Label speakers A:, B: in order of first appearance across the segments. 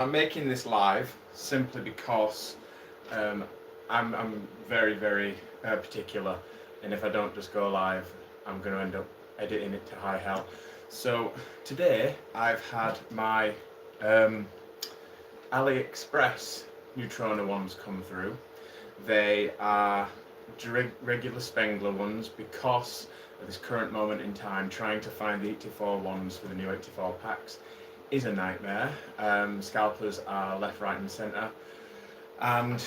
A: I'm making this live simply because I'm very particular, and if I don't just go live, I'm going to end up editing it to high hell. So today I've had my AliExpress Neutrona ones come through. They are regular Spengler ones because at this current moment in time trying to find the 84 ones for the new 84 packs is a nightmare. Scalpers are left, right and centre, and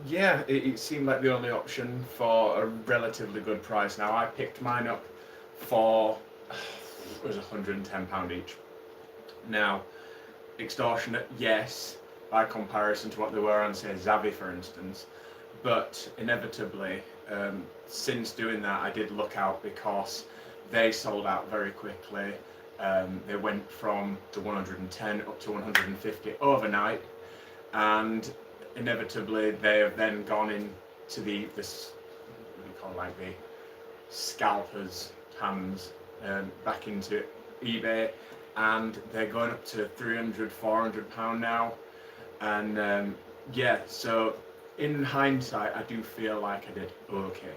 A: yeah, it seemed like the only option for a relatively good price. Now I picked mine up for, it was £110 each. Now, extortionate, yes, by comparison to what they were on, say, Zavvi for instance, but inevitably, since doing that, I did look out because they sold out very quickly. They went from the 110 up to 150 overnight, and inevitably they have then gone into this what do you call, like, the scalpers' hands, back into eBay, and they're going up to £300–400 now. And yeah, so in hindsight I do feel like I did okay.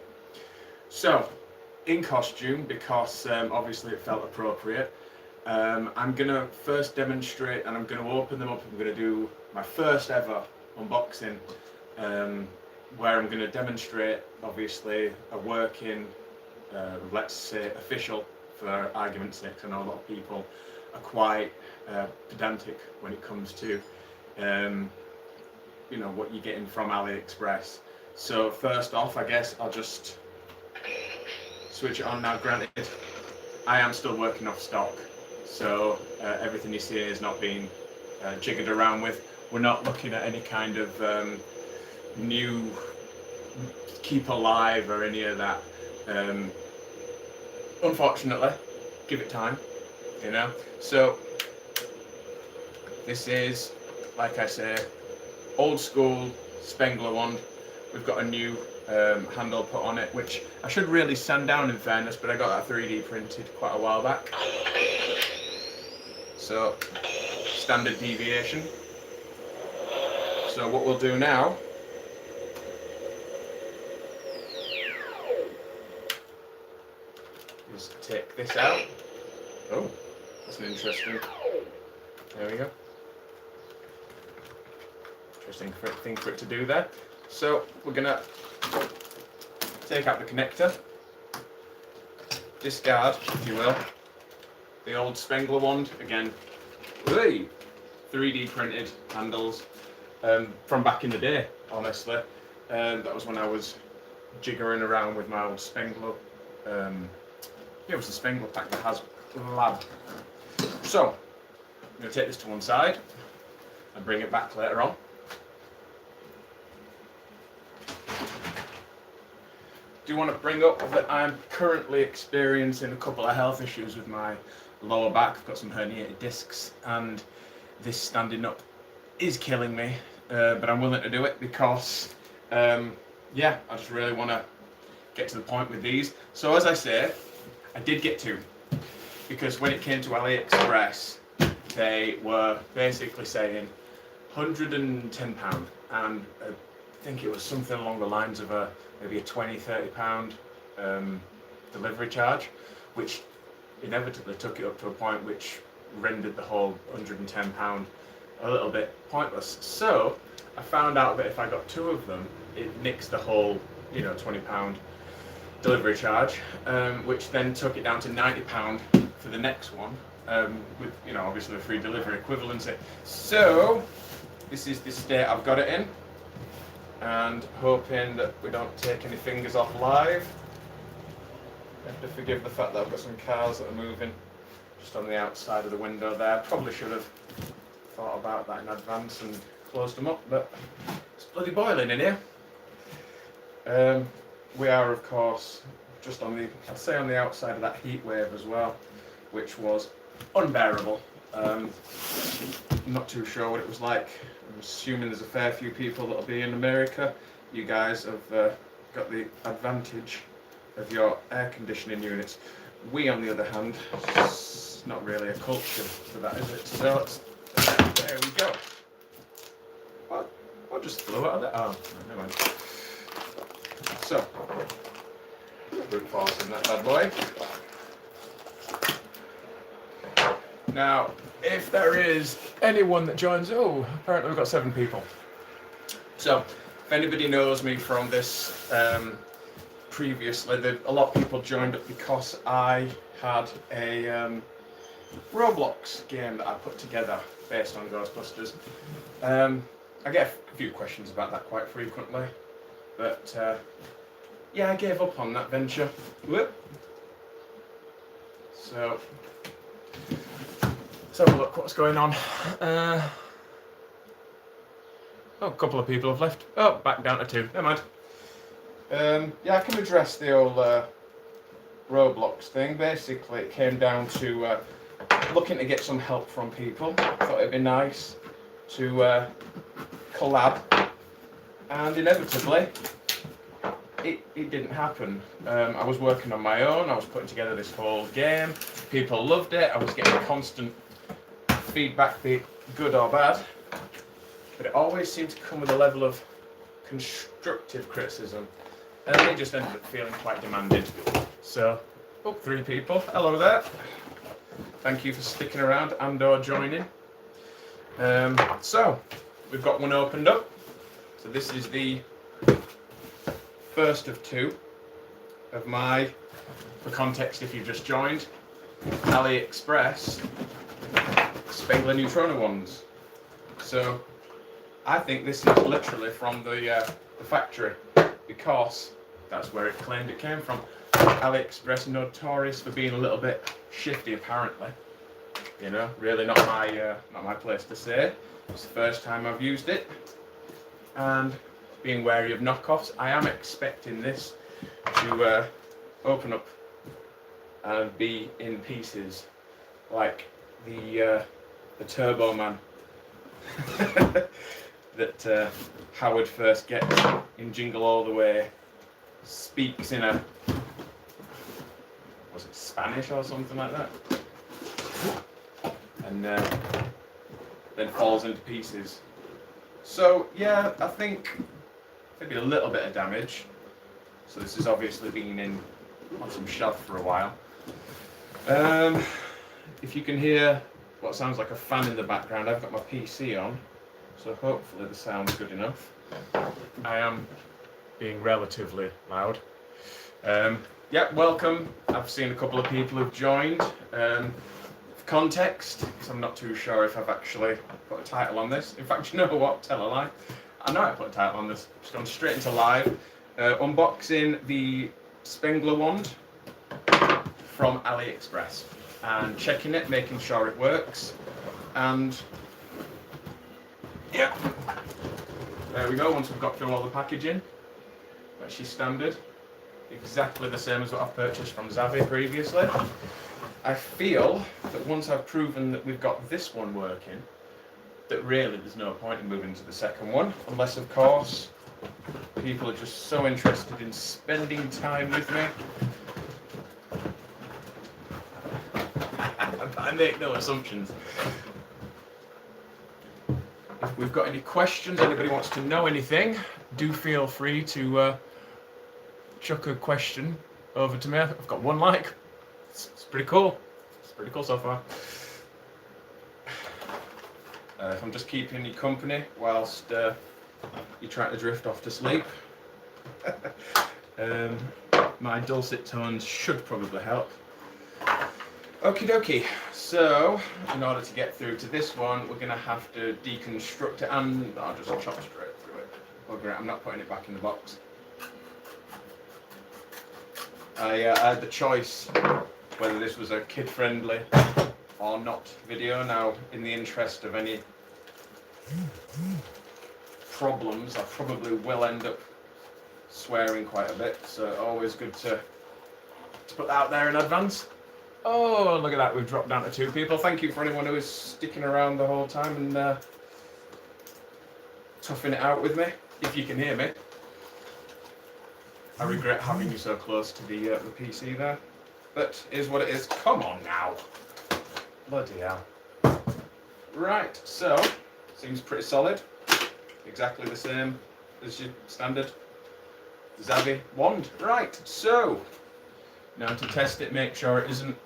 A: So in costume, because obviously it felt appropriate, I'm going to first demonstrate, and I'm going to open them up. I'm going to do my first ever unboxing, where I'm going to demonstrate, obviously, a working, let's say official, for argument's sake. I know a lot of people are quite pedantic when it comes to you know, what you're getting from AliExpress. So first off, I guess I'll just switch it on now. Granted, I am still working off stock, so everything you see is not being jiggered around with. We're not looking at any kind of new keep alive or any of that. Unfortunately, give it time, you know. So this is, like I say, old school Spengler wand. We've got a new handle put on it, which I should really sand down in fairness, but I got that 3D printed quite a while back. So, standard deviation. So what we'll do now is take this out. Oh, that's an interesting, there we go. Interesting thing for it to do there. So we're going to take out the connector, discard, if you will, the old Spengler wand. Again, 3D printed handles from back in the day, honestly. That was when I was jiggering around with my old Spengler. Yeah, it was the Spengler pack, the Hasbro Lab. So I'm going to take this to one side and bring it back later on. Do want to bring up that I'm currently experiencing a couple of health issues with my lower back. I've got some herniated discs, and this standing up is killing me, but I'm willing to do it because yeah, I just really want to get to the point with these. So as I say, I did get two, because when it came to AliExpress, they were basically saying £110, and I think it was something along the lines of maybe a £20–30 delivery charge, which inevitably took it up to a point which rendered the whole £110 a little bit pointless. So I found out that if I got two of them, it nixed the whole, you know, £20 delivery charge, which then took it down to £90 for the next one, with, you know, obviously a free delivery equivalency. So this is the state I've got it in, and hoping that we don't take any fingers off live. You have to forgive the fact that I've got some cars that are moving just on the outside of the window there. Probably should have thought about that in advance and closed them up, but it's bloody boiling in here. We are, of course, just on the, I'd say, on the outside of that heat wave as well, which was unbearable. I'm not too sure what it was like. I'm assuming there's a fair few people that'll be in America. You guys have got the advantage of your air conditioning units. We, on the other hand, it's not really a culture for that, is it? So let's There we go. What just flew out of there? Oh, never mind. So, brute force in that bad boy. Now, if there is anyone that joins, oh, apparently we've got 7 people. So, if anybody knows me from this previously, a lot of people joined up because I had a Roblox game that I put together based on Ghostbusters. I get a few questions about that quite frequently, but yeah, I gave up on that venture. Whoop. So, let's have a look what's going on. Oh, a couple of people have left. Oh, back down to 2. Never mind. Yeah, I can address the old Roblox thing. Basically, it came down to looking to get some help from people. I thought it'd be nice to collab, and inevitably, it didn't happen. I was working on my own. I was putting together this whole game. People loved it. I was getting constant feedback, be it good or bad, but it always seemed to come with a level of constructive criticism, and they just ended up feeling quite demanded. So, 3 people. Hello there. Thank you for sticking around and/or joining. So, we've got one opened up. So this is the first of 2 of my, for context if you've just joined, AliExpress Spengler Neutrona wands. So I think this is literally from the factory, because that's where it claimed it came from. AliExpress notorious for being a little bit shifty, apparently. You know, really not my place to say. It's the first time I've used it, and being wary of knockoffs, I am expecting this to open up and be in pieces, like the Turbo Man that Howard first gets in Jingle All the Way, speaks in a, was it Spanish or something like that, and then falls into pieces. So yeah, I think maybe a little bit of damage. So this has obviously been on some shelf for a while. If you can hear what sounds like a fan in the background, I've got my PC on, so hopefully the sound's good enough. I am being relatively loud. Yeah, welcome. I've seen a couple of people who've joined. For context, because I'm not too sure if I've actually put a title on this. In fact, you know what? Tell a lie. I know I put a title on this. Just gone straight into live. Unboxing the Spengler Wand from AliExpress and checking it, making sure it works. And yeah, there we go. Once we've got through all the packaging, actually standard, exactly the same as what I've purchased from Zavi previously. I feel that once I've proven that we've got this one working, that really there's no point in moving to the second one, unless of course people are just so interested in spending time with me. I make no assumptions. If we've got any questions, anybody wants to know anything, do feel free to chuck a question over to me. I've got 1 like. It's pretty cool. It's pretty cool so far. If I'm just keeping you company whilst you're trying to drift off to sleep. My dulcet tones should probably help. Okie dokie. So, in order to get through to this one, we're going to have to deconstruct it, and I'll just chop straight through it. Okay, I'm not putting it back in the box. I had the choice whether this was a kid-friendly or not video. Now, in the interest of any problems, I probably will end up swearing quite a bit, so always good to put that out there in advance. Oh, look at that, we've dropped down to 2 people. Thank you for anyone who is sticking around the whole time and toughing it out with me, if you can hear me. I regret having you so close to the PC there, but it is what it is. Come on now. Bloody hell. Right, so seems pretty solid. Exactly the same as your standard Zavvi wand. Right, so now to test it, make sure it isn't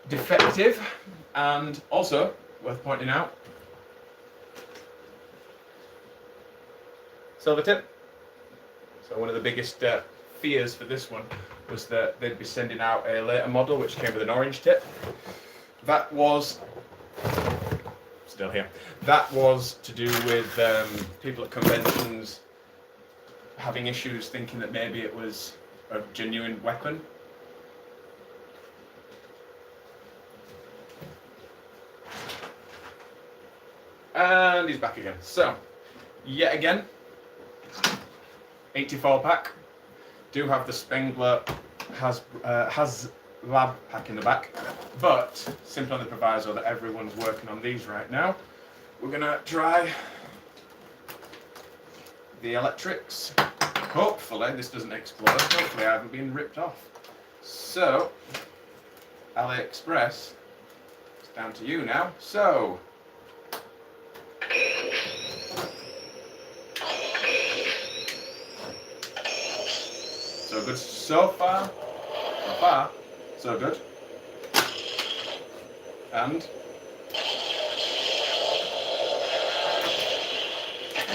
A: defective, and also worth pointing out, silver tip. So one of the biggest fears for this one was that they'd be sending out a later model which came with an orange tip. That was still here. That was to do with people at conventions having issues thinking that maybe it was a genuine weapon. And he's back again. So, yet again, 84 pack. Do have the Spengler Haslab pack in the back, but simply on the proviso that everyone's working on these right now, we're gonna try the electrics. Hopefully this doesn't explode. Hopefully I haven't been ripped off. So, AliExpress, it's down to you now. So, so good so far. So far, so good. And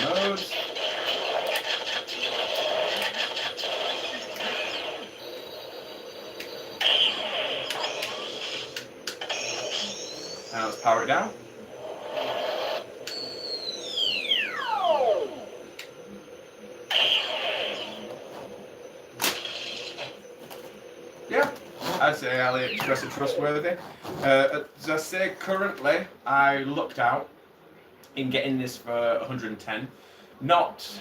A: modes. Now let's power it down. Yeah, I'd say AliExpress are trustworthy. As I say, currently I looked out in getting this for 110. Not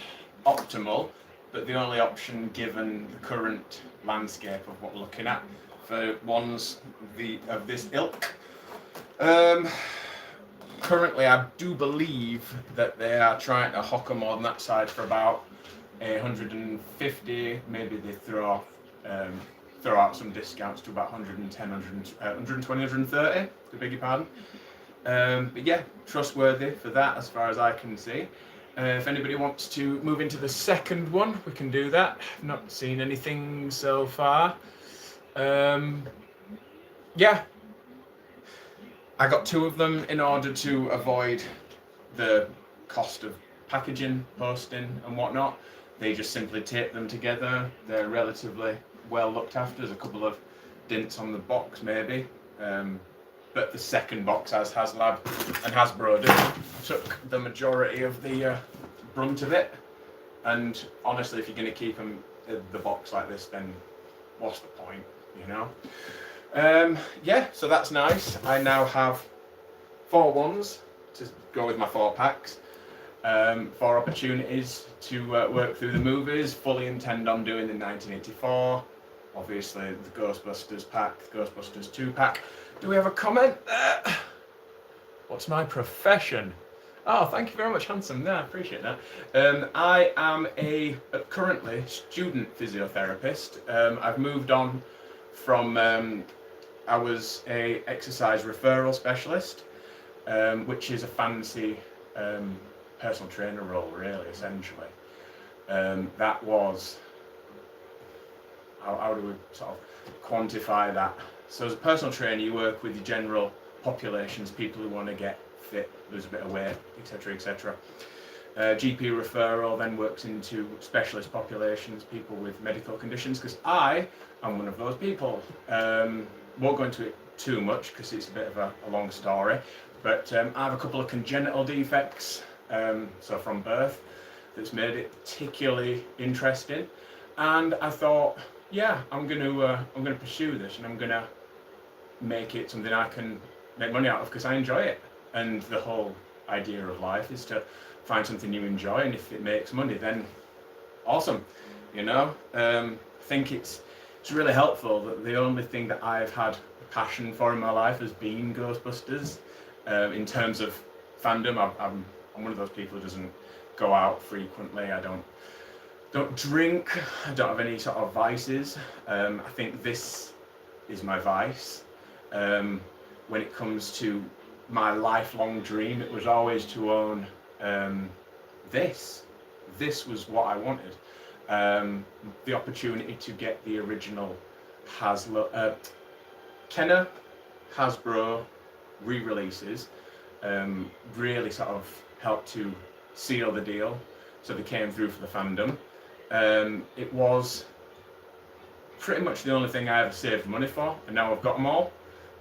A: optimal, but the only option given the current landscape of what we're looking at for ones of this ilk. Currently, I do believe that they are trying to hawk them on that side for about 150. Maybe they throw out some discounts to about 110, 120, 130. To beg your pardon. But yeah, trustworthy for that as far as I can see. If anybody wants to move into the second one, we can do that. I've not seen anything so far. Yeah. I got two of them in order to avoid the cost of packaging, posting and whatnot. They just simply tape them together. They're relatively well looked after. There's a couple of dents on the box maybe. But the second box, as Haslab and Hasbro did, took the majority of the brunt of it. And honestly, if you're going to keep them in the box like this, then what's the point, you know? Yeah, so that's nice. I now have 4 ones to go with my 4 packs. 4 opportunities to work through the movies. Fully intend on doing the 1984. Obviously, the Ghostbusters pack, the Ghostbusters 2 pack. Do we have a comment there? What's my profession? Oh, thank you very much, handsome. Yeah, I appreciate that. I am a currently student physiotherapist. I've moved on from, I was a exercise referral specialist, which is a fancy personal trainer role, really, essentially. That was, how do we sort of quantify that? So as a personal trainer, you work with the general populations, people who want to get fit, lose a bit of weight, etc., etc. GP referral then works into specialist populations, people with medical conditions, because I am one of those people. Won't go into it too much because it's a bit of a long story, but I have a couple of congenital defects, so from birth, that's made it particularly interesting. And I thought, yeah, I'm gonna pursue this, and I'm gonna make it something I can make money out of because I enjoy it. And the whole idea of life is to find something you enjoy, and if it makes money, then awesome, you know. I think it's really helpful that the only thing that I've had a passion for in my life has been Ghostbusters. In terms of fandom, I'm one of those people who doesn't go out frequently. I don't drink. I don't have any sort of vices. I think this is my vice. When it comes to my lifelong dream. It was always to own this. This was what I wanted. The opportunity to get the original Kenner Hasbro re-releases really sort of helped to seal the deal, so they came through for the fandom. It was pretty much the only thing I ever saved money for, and now I've got them all.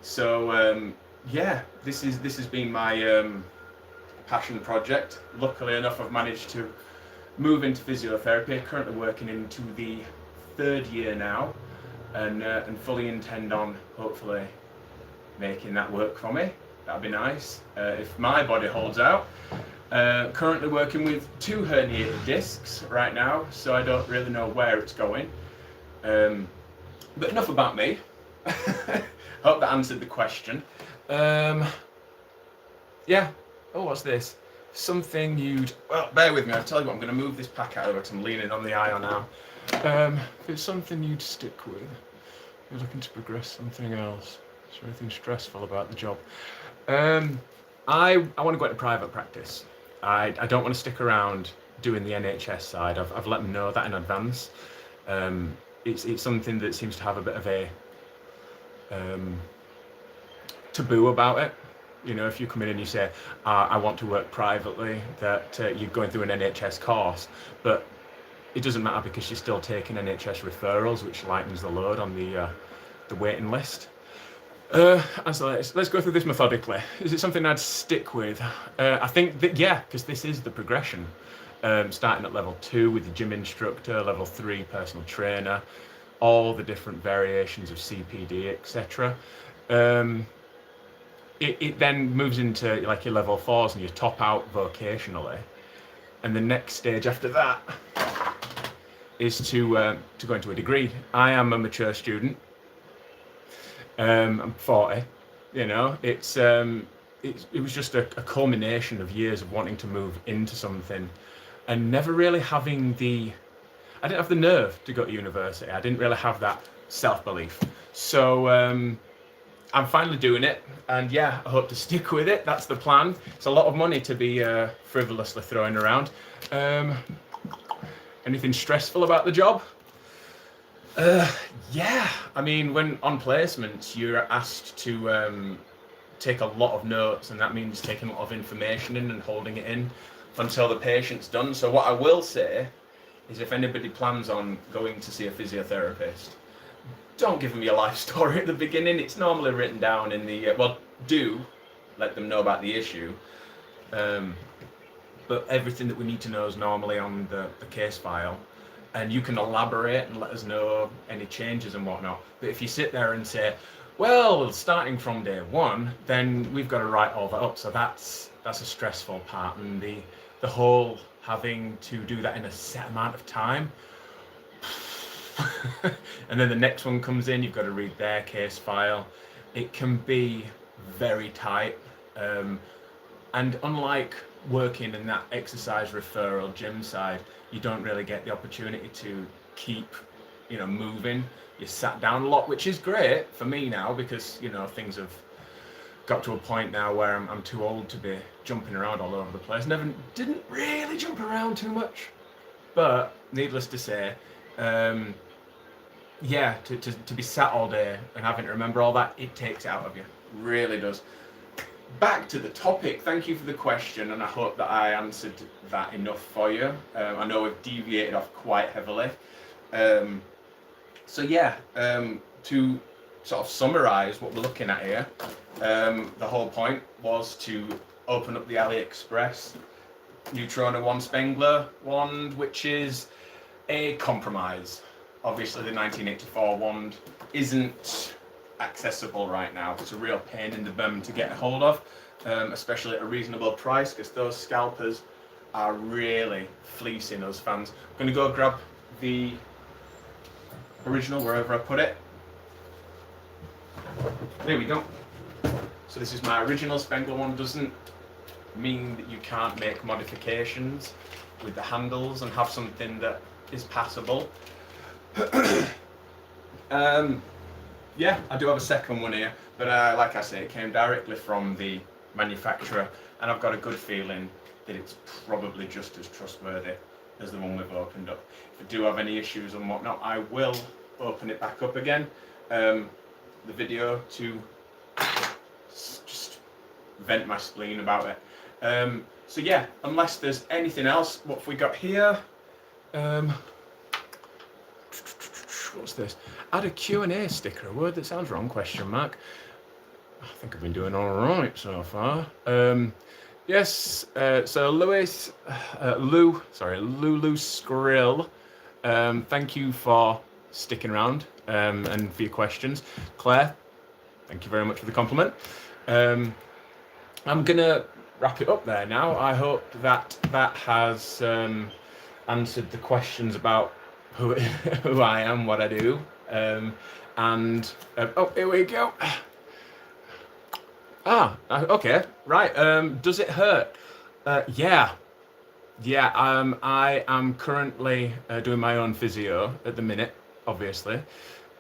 A: So yeah, this has been my passion project. Luckily enough, I've managed to move into physiotherapy. Currently working into the 3rd year now, and fully intend on hopefully making that work for me. That'd be nice if my body holds out. Currently working with 2 herniated discs right now, so I don't really know where it's going. But enough about me. Hope that answered the question. Yeah. Oh, what's this? Something you'd... Well, bear with me. I'll tell you what, I'm going to move this pack out of it. I'm leaning on the aisle now. If it's something you'd stick with, you're looking to progress something else. Is there anything stressful about the job? I want to go into private practice. I don't want to stick around doing the NHS side. I've let them know that in advance. It's something that seems to have a bit of a taboo about it. You know, if you come in and you say, I want to work privately, that you're going through an NHS course, but it doesn't matter because you're still taking NHS referrals, which lightens the load on the waiting list. And so let's go through this methodically. Is it something I'd stick with? I think that, yeah, because this is the progression. Starting at level 2 with the gym instructor, level 3 personal trainer, all the different variations of CPD, etc. It then moves into like your level 4s and you top out vocationally, and the next stage after that is to go into a degree. I am a mature student. I'm 40. You know, it was just a culmination of years of wanting to move into something, and never really having I didn't have the nerve to go to university. I didn't really have that self-belief. So I'm finally doing it, and yeah, I hope to stick with it. That's the plan. It's a lot of money to be frivolously throwing around. Anything stressful about the job? Yeah, I mean, when on placements, you're asked to take a lot of notes, and that means taking a lot of information in and holding it in until the patient's done. So what I will say is, if anybody plans on going to see a physiotherapist, don't give them your life story at the beginning. It's normally written down in the, well, do let them know about the issue. But everything that we need to know is normally on the case file. And you can elaborate and let us know any changes and whatnot. But if you sit there and say, well, starting from day 1, then we've got to write all that up. So that's a stressful part. And the whole having to do that in a set amount of time. And then the next one comes in, you've got to read their case file. It can be very tight. And unlike working in that exercise referral gym side, you don't really get the opportunity to keep, moving. You're sat down a lot, which is great for me now, because, things have got to a point now where I'm too old to be jumping around all over the place. Didn't really jump around too much. But needless to say, yeah, to be sat all day and having to remember all that, it takes it out of you. Really does. Back to the topic. Thank you for the question, and I hope that I answered that enough for you. I know we've deviated off quite heavily. So yeah, to sort of summarise what we're looking at here, the whole point was to open up the AliExpress Neutrona Wand Spengler Wand, which is a compromise. Obviously the 1984 wand isn't accessible right now. It's a real pain in the bum to get a hold of, especially at a reasonable price, because those scalpers are really fleecing us fans. I'm going to go grab the original wherever I put it. There we go. So this is my original Spengler wand. Doesn't mean that you can't make modifications with the handles and have something that is passable. Yeah, I do have a second one here, but like I say, it came directly from the manufacturer, and I've got a good feeling that it's probably just as trustworthy as the one we've opened up. If I do have any issues and whatnot, I will open it back up again, the video, to just vent my spleen about it. So yeah, unless there's anything else, what have we got here? What's this? Add a Q&A sticker, a word that sounds wrong, question mark. I think I've been doing all right so far. Yes, so Lulu Skrill, thank you for sticking around and for your questions. Claire, thank you very much for the compliment. I'm gonna wrap it up there now. I hope that has answered the questions about who I am, what I do, and oh, here we go. Okay, right. Does it hurt? Yeah. I am currently doing my own physio at the minute, obviously.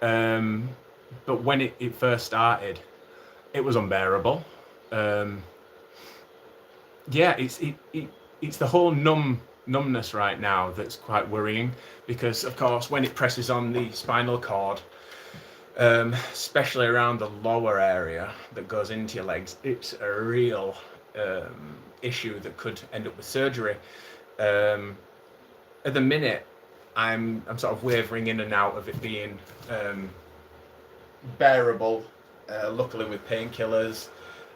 A: But when it first started, it was unbearable. Yeah, it's the whole numbness right now that's quite worrying, because of course when it presses on the spinal cord, especially around the lower area that goes into your legs, it's a real issue that could end up with surgery. At the minute, I'm sort of wavering in and out of it being bearable, luckily with painkillers,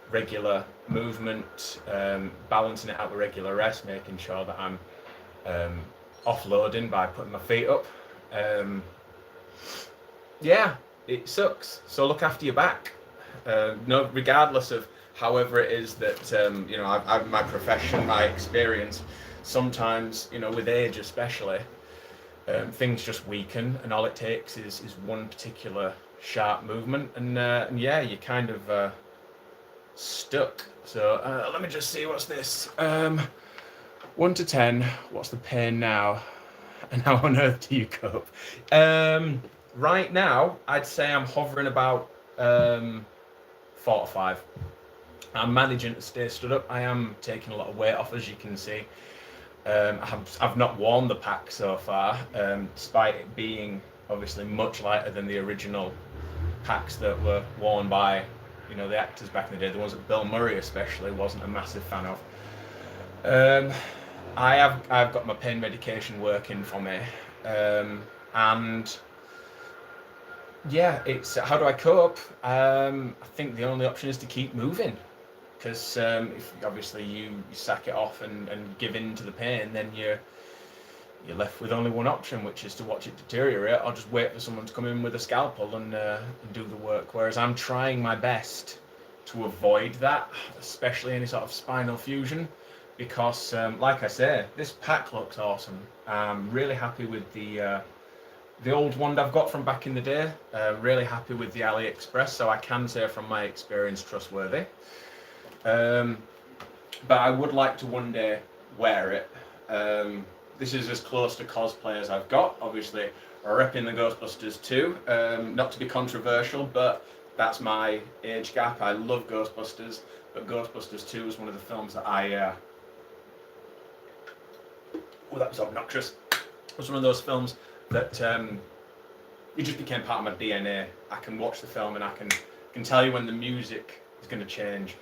A: regular movement, balancing it out with regular rest, making sure that I'm offloading by putting my feet up. Yeah, it sucks. So look after your back. No, regardless of however it is that I've my profession, my experience. Sometimes, with age especially, things just weaken, and all it takes is one particular sharp movement, and yeah, you're kind of stuck. So let me just see, what's this? 1 to 10. What's the pain now? And how on earth do you cope? Right now, I'd say I'm hovering about 4 to 5. I'm managing to stay stood up. I am taking a lot of weight off, as you can see. I've not worn the pack so far, despite it being obviously much lighter than the original packs that were worn by, the actors back in the day. The ones that Bill Murray especially wasn't a massive fan of. I've got my pain medication working for me, and yeah, it's how do I cope? I think the only option is to keep moving, because if obviously you sack it off and give in to the pain, then you're left with only one option, which is to watch it deteriorate, or just wait for someone to come in with a scalpel and do the work. Whereas I'm trying my best to avoid that, especially any sort of spinal fusion, because like I say, this pack looks awesome. I'm really happy with the old wand I've got from back in the day. Really happy with the AliExpress, so I can say from my experience, trustworthy. But I would like to one day wear it. This is as close to cosplay as I've got. Obviously, repping the Ghostbusters 2. Not to be controversial, but that's my age gap. I love Ghostbusters, but Ghostbusters 2 is one of the films that I... Oh, that was obnoxious. It was one of those films that it just became part of my DNA. I can watch the film and I can tell you when the music is going to change.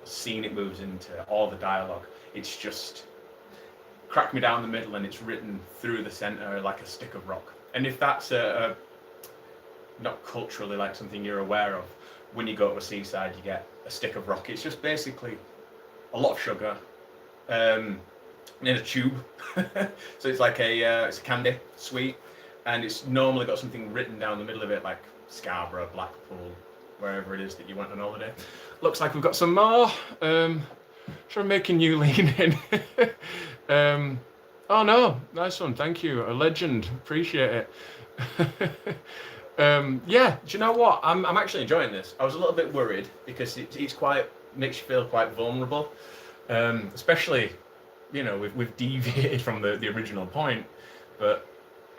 A: The scene it moves into, all the dialogue. It's just crack me down the middle, and it's written through the centre like a stick of rock. And if that's not culturally like something you're aware of, when you go to a seaside, you get a stick of rock. It's just basically a lot of sugar in a tube. So it's like it's a candy, sweet, and it's normally got something written down the middle of it, like Scarborough, Blackpool, wherever it is that you went on holiday. Looks like we've got some more. Try making you lean in. Oh no, nice one, thank you, a legend, appreciate it. Yeah, do you know what? I'm actually enjoying this. I was a little bit worried because it's quite, makes you feel quite vulnerable, especially, we've deviated from the original point, but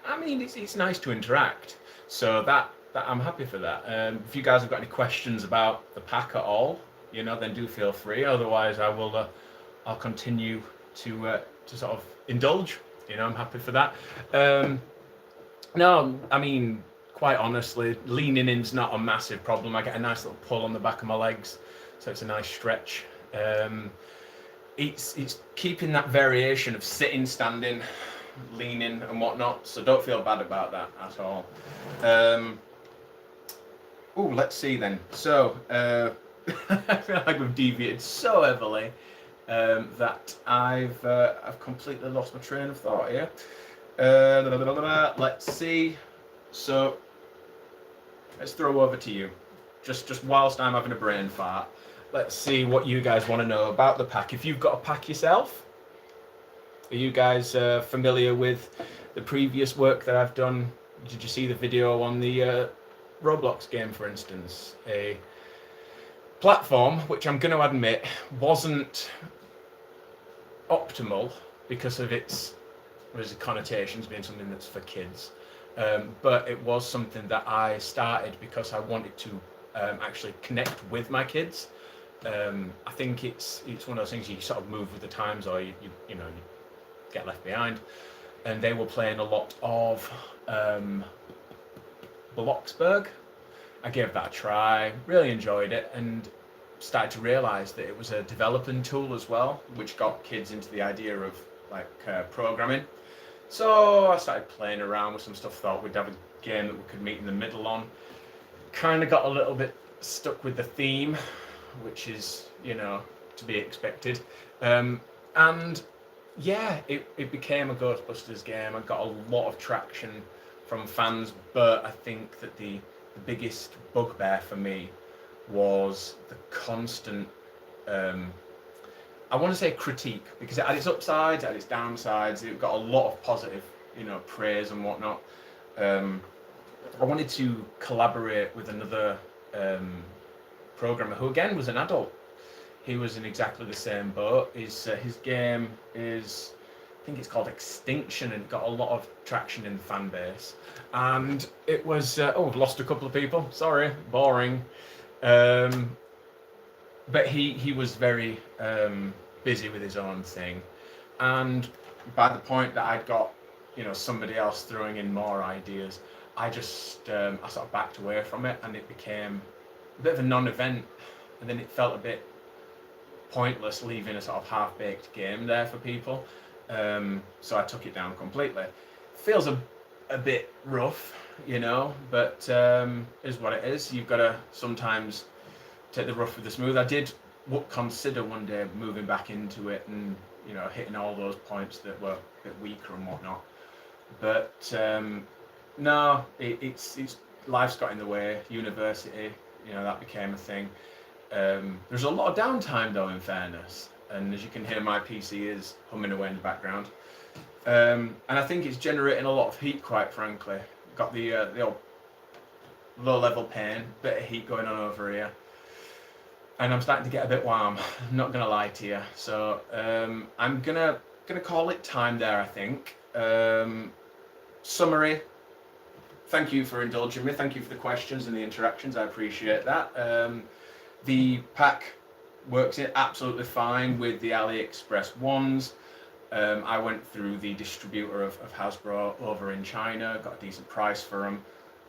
A: I mean it's nice to interact. So that I'm happy for that. If you guys have got any questions about the pack at all, you know, then do feel free. Otherwise, I'll continue to sort of indulge. You know, I'm happy for that. No, I mean, quite honestly, leaning in's not a massive problem. I get a nice little pull on the back of my legs, so it's a nice stretch. It's keeping that variation of sitting, standing, leaning, and whatnot. So don't feel bad about that at all. Oh, let's see then. So I feel like we've deviated so heavily that I've completely lost my train of thought here. Let's see. So let's throw over to you. Just whilst I'm having a brain fart, let's see what you guys want to know about the pack. If you've got a pack yourself, are you guys familiar with the previous work that I've done? Did you see the video on the Roblox game, for instance? A platform which I'm going to admit wasn't optimal because of its connotations being something that's for kids, but it was something that I started because I wanted to actually connect with my kids. I think it's one of those things you sort of move with the times, or you get left behind. And they were playing a lot of Bloxburg. I gave that a try, really enjoyed it, and started to realise that it was a developing tool as well, which got kids into the idea of like programming. So I started playing around with some stuff, thought we'd have a game that we could meet in the middle on. Kind of got a little bit stuck with the theme, which is, you know, to be expected. And yeah, it became a Ghostbusters game. I got a lot of traction from fans, but I think that the biggest bugbear for me was the constant, I want to say critique, because it had its upsides, it had its downsides. It got a lot of positive, you know, praise and whatnot. I wanted to collaborate with another programmer who again was an adult. He was in exactly the same boat. His game is, I think it's called Extinction, and it got a lot of traction in the fan base. And it was, I've lost a couple of people. Sorry, boring. But he was very busy with his own thing, and by the point that I'd got, you know, somebody else throwing in more ideas, I just I sort of backed away from it, and it became a bit of a non-event, and then it felt a bit pointless leaving a sort of half-baked game there for people. So I took it down completely. Feels a bit rough, you know, but is what it is. You've got to sometimes take the rough with the smooth. I did consider one day moving back into it and, you know, hitting all those points that were a bit weaker and whatnot. But no, it's life's got in the way. University, you know, that became a thing. There's a lot of downtime though, in fairness, and as you can hear, my PC is humming away in the background. And I think it's generating a lot of heat, quite frankly. Got the old low level pain, bit of heat going on over here. And I'm starting to get a bit warm, I'm not gonna lie to you. So I'm gonna call it time there, I think. Summary, thank you for indulging me, thank you for the questions and the interactions, I appreciate that. The pack works it absolutely fine with the AliExpress wands. I went through the distributor of Hasbro over in China, got a decent price for them.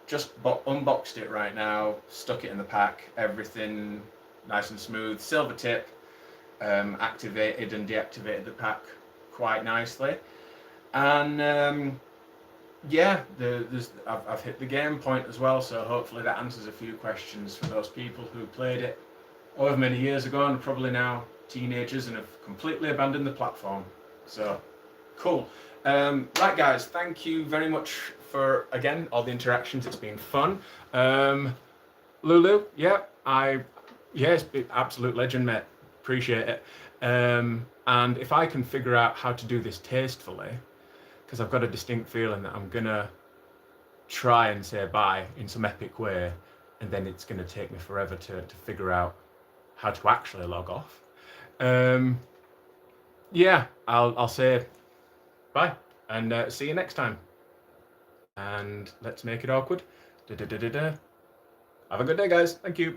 A: Just unboxed it right now, stuck it in the pack, everything nice and smooth. Silver tip, activated and deactivated the pack quite nicely. And yeah, I've hit the game point as well, so hopefully that answers a few questions for those people who played it however many years ago and are probably now teenagers and have completely abandoned the platform. So, cool. Right guys, thank you very much for, again, all the interactions. It's been fun. Lulu, yeah, yes, absolute legend, mate. Appreciate it. And if I can figure out how to do this tastefully, because I've got a distinct feeling that I'm gonna try and say bye in some epic way, and then it's gonna take me forever to figure out how to actually log off. Yeah, I'll say bye and see you next time. And let's make it awkward. Have a good day, guys. Thank you.